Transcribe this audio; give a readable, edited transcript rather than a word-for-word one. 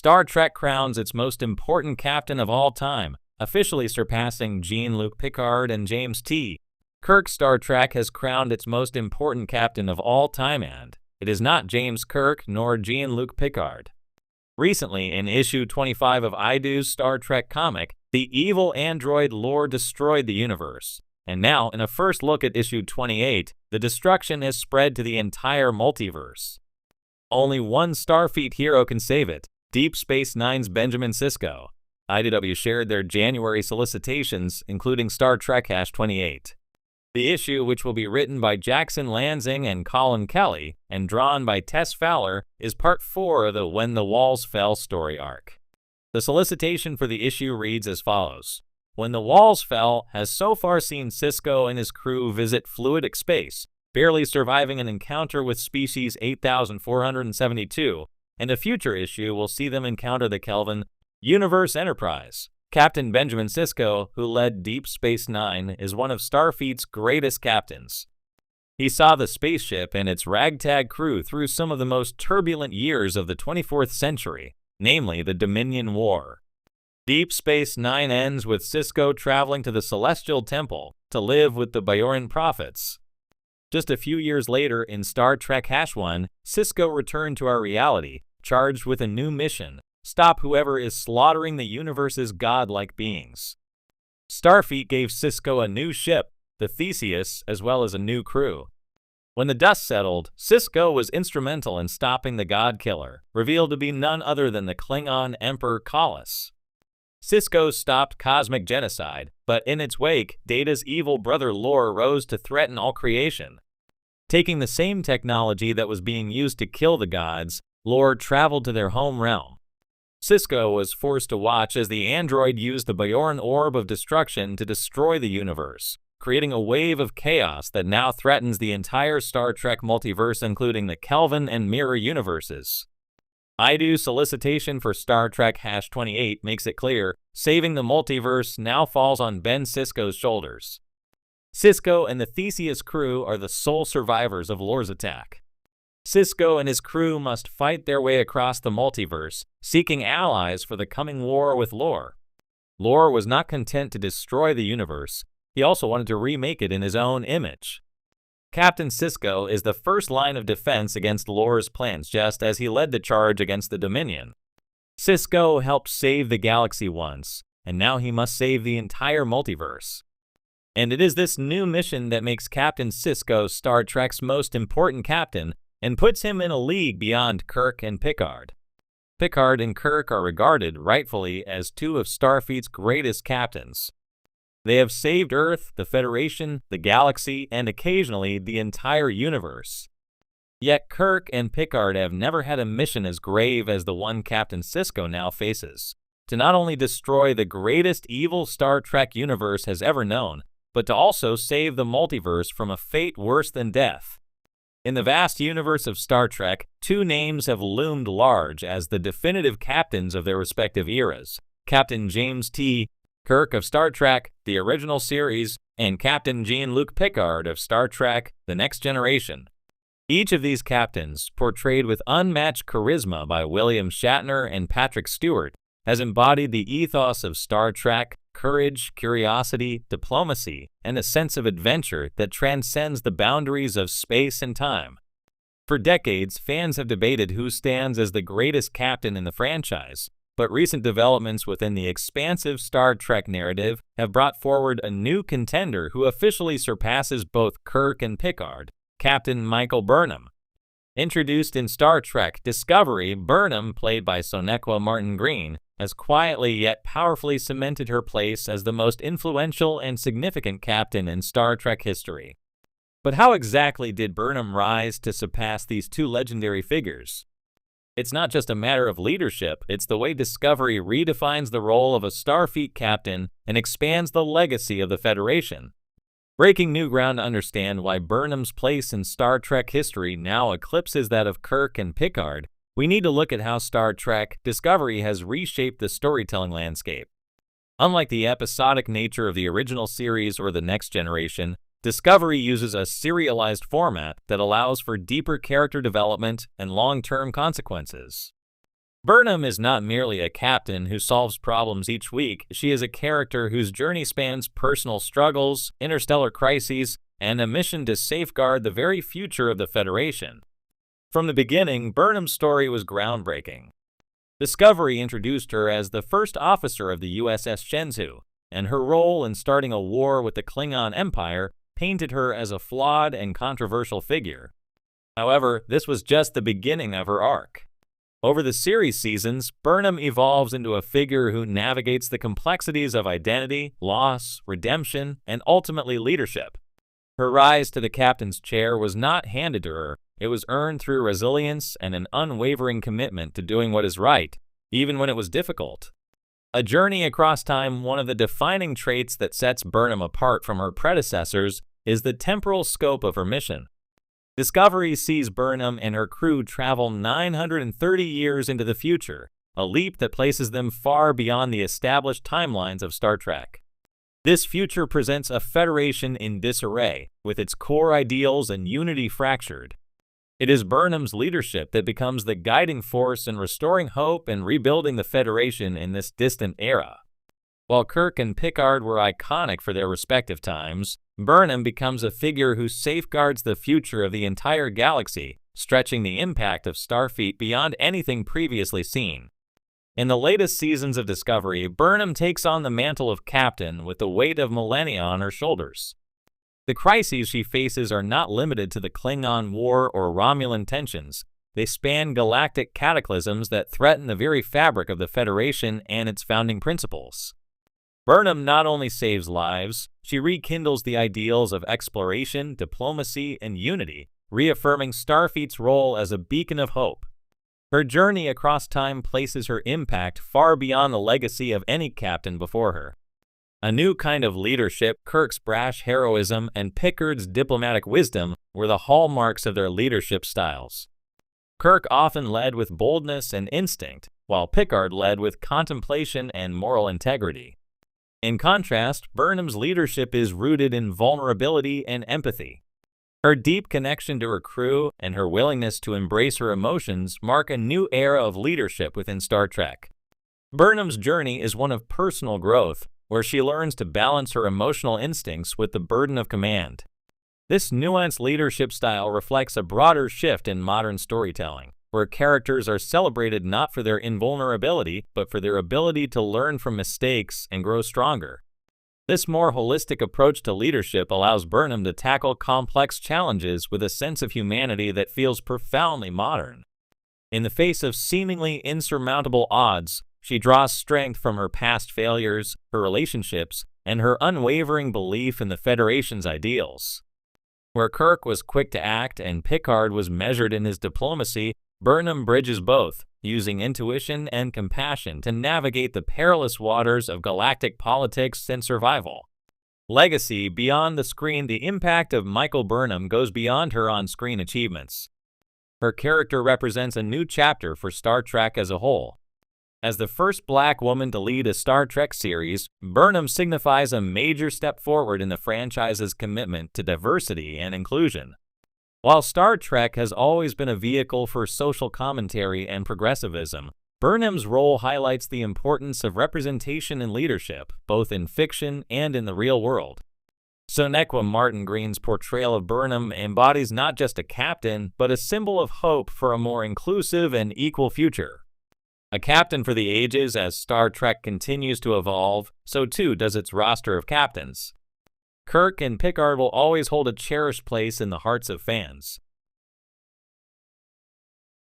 Star Trek crowns its most important captain of all time, officially surpassing Jean-Luc Picard and James T. Kirk. Star Trek has crowned its most important captain of all time, and it is not James Kirk nor Jean-Luc Picard. Recently, in issue 25 of IDU's Star Trek comic, the evil android Lore destroyed the universe. And now, in a first look at issue 28, the destruction has spread to the entire multiverse. Only one Starfleet hero can save it, Deep Space Nine's Benjamin Sisko. IDW shared their January solicitations, including Star Trek #28. The issue, which will be written by Jackson Lansing and Colin Kelly, and drawn by Tess Fowler, is part 4 of the When the Walls Fell story arc. The solicitation for the issue reads as follows. When the Walls Fell has so far seen Sisko and his crew visit fluidic space, barely surviving an encounter with species 8472, and a future issue will see them encounter the Kelvin Universe Enterprise. Captain Benjamin Sisko, who led Deep Space Nine, is one of Starfleet's greatest captains. He saw the spaceship and its ragtag crew through some of the most turbulent years of the 24th century, namely the Dominion War. Deep Space Nine ends with Sisko traveling to the Celestial Temple to live with the Bajoran prophets. Just a few years later, in Star Trek #1, Sisko returned to our reality, charged with a new mission: stop whoever is slaughtering the universe's godlike beings. Starfleet gave Sisko a new ship, the Theseus, as well as a new crew. When the dust settled, Sisko was instrumental in stopping the God Killer, revealed to be none other than the Klingon Emperor Kallus. Sisko stopped cosmic genocide, but in its wake, Data's evil brother Lore rose to threaten all creation. Taking the same technology that was being used to kill the gods, Lore traveled to their home realm. Sisko was forced to watch as the android used the Bajoran Orb of Destruction to destroy the universe, creating a wave of chaos that now threatens the entire Star Trek multiverse, including the Kelvin and Mirror universes. IDU's solicitation for Star Trek #28 makes it clear, saving the multiverse now falls on Ben Sisko's shoulders. Sisko and the Theseus crew are the sole survivors of Lore's attack. Sisko and his crew must fight their way across the multiverse, seeking allies for the coming war with Lore. Lore was not content to destroy the universe, he also wanted to remake it in his own image. Captain Sisko is the first line of defense against Lore's plans, just as he led the charge against the Dominion. Sisko helped save the galaxy once, and now he must save the entire multiverse. And it is this new mission that makes Captain Sisko Star Trek's most important captain and puts him in a league beyond Kirk and Picard. Picard and Kirk are regarded, rightfully, as two of Starfleet's greatest captains. They have saved Earth, the Federation, the galaxy, and occasionally the entire universe. Yet Kirk and Picard have never had a mission as grave as the one Captain Sisko now faces: to not only destroy the greatest evil Star Trek universe has ever known, but to also save the multiverse from a fate worse than death. In the vast universe of Star Trek, two names have loomed large as the definitive captains of their respective eras: Captain James T. Kirk of Star Trek, the original series, and Captain Jean-Luc Picard of Star Trek, The Next Generation. Each of these captains, portrayed with unmatched charisma by William Shatner and Patrick Stewart, has embodied the ethos of Star Trek: courage, curiosity, diplomacy, and a sense of adventure that transcends the boundaries of space and time. For decades, fans have debated who stands as the greatest captain in the franchise, but recent developments within the expansive Star Trek narrative have brought forward a new contender who officially surpasses both Kirk and Picard: Captain Michael Burnham. Introduced in Star Trek Discovery, Burnham, played by Sonequa Martin Green, has quietly yet powerfully cemented her place as the most influential and significant captain in Star Trek history. But how exactly did Burnham rise to surpass these two legendary figures? It's not just a matter of leadership, it's the way Discovery redefines the role of a Starfleet captain and expands the legacy of the Federation. Breaking new ground to understand why Burnham's place in Star Trek history now eclipses that of Kirk and Picard, we need to look at how Star Trek Discovery has reshaped the storytelling landscape. Unlike the episodic nature of the original series or The Next Generation, Discovery uses a serialized format that allows for deeper character development and long-term consequences. Burnham is not merely a captain who solves problems each week, she is a character whose journey spans personal struggles, interstellar crises, and a mission to safeguard the very future of the Federation. From the beginning, Burnham's story was groundbreaking. Discovery introduced her as the first officer of the USS Shenzhou, and her role in starting a war with the Klingon Empire painted her as a flawed and controversial figure. However, this was just the beginning of her arc. Over the series seasons, Burnham evolves into a figure who navigates the complexities of identity, loss, redemption, and ultimately leadership. Her rise to the captain's chair was not handed to her, it was earned through resilience and an unwavering commitment to doing what is right, even when it was difficult. A journey across time, one of the defining traits that sets Burnham apart from her predecessors is the temporal scope of her mission. Discovery sees Burnham and her crew travel 930 years into the future, a leap that places them far beyond the established timelines of Star Trek. This future presents a Federation in disarray, with its core ideals and unity fractured. It is Burnham's leadership that becomes the guiding force in restoring hope and rebuilding the Federation in this distant era. While Kirk and Picard were iconic for their respective times, Burnham becomes a figure who safeguards the future of the entire galaxy, stretching the impact of Starfleet beyond anything previously seen. In the latest seasons of Discovery, Burnham takes on the mantle of captain with the weight of millennia on her shoulders. The crises she faces are not limited to the Klingon War or Romulan tensions. They span galactic cataclysms that threaten the very fabric of the Federation and its founding principles. Burnham not only saves lives, she rekindles the ideals of exploration, diplomacy, and unity, reaffirming Starfleet's role as a beacon of hope. Her journey across time places her impact far beyond the legacy of any captain before her. A new kind of leadership, Kirk's brash heroism and Picard's diplomatic wisdom were the hallmarks of their leadership styles. Kirk often led with boldness and instinct, while Picard led with contemplation and moral integrity. In contrast, Burnham's leadership is rooted in vulnerability and empathy. Her deep connection to her crew and her willingness to embrace her emotions mark a new era of leadership within Star Trek. Burnham's journey is one of personal growth, where she learns to balance her emotional instincts with the burden of command. This nuanced leadership style reflects a broader shift in modern storytelling, where characters are celebrated not for their invulnerability, but for their ability to learn from mistakes and grow stronger. This more holistic approach to leadership allows Burnham to tackle complex challenges with a sense of humanity that feels profoundly modern. In the face of seemingly insurmountable odds, she draws strength from her past failures, her relationships, and her unwavering belief in the Federation's ideals. Where Kirk was quick to act and Picard was measured in his diplomacy, Burnham bridges both, using intuition and compassion to navigate the perilous waters of galactic politics and survival. Legacy beyond the screen. The impact of Michael Burnham goes beyond her on-screen achievements. Her character represents a new chapter for Star Trek as a whole. As the first Black woman to lead a Star Trek series, Burnham signifies a major step forward in the franchise's commitment to diversity and inclusion. While Star Trek has always been a vehicle for social commentary and progressivism, Burnham's role highlights the importance of representation and leadership, both in fiction and in the real world. Sonequa Martin Green's portrayal of Burnham embodies not just a captain, but a symbol of hope for a more inclusive and equal future. A captain for the ages. As Star Trek continues to evolve, so too does its roster of captains. Kirk and Picard will always hold a cherished place in the hearts of fans.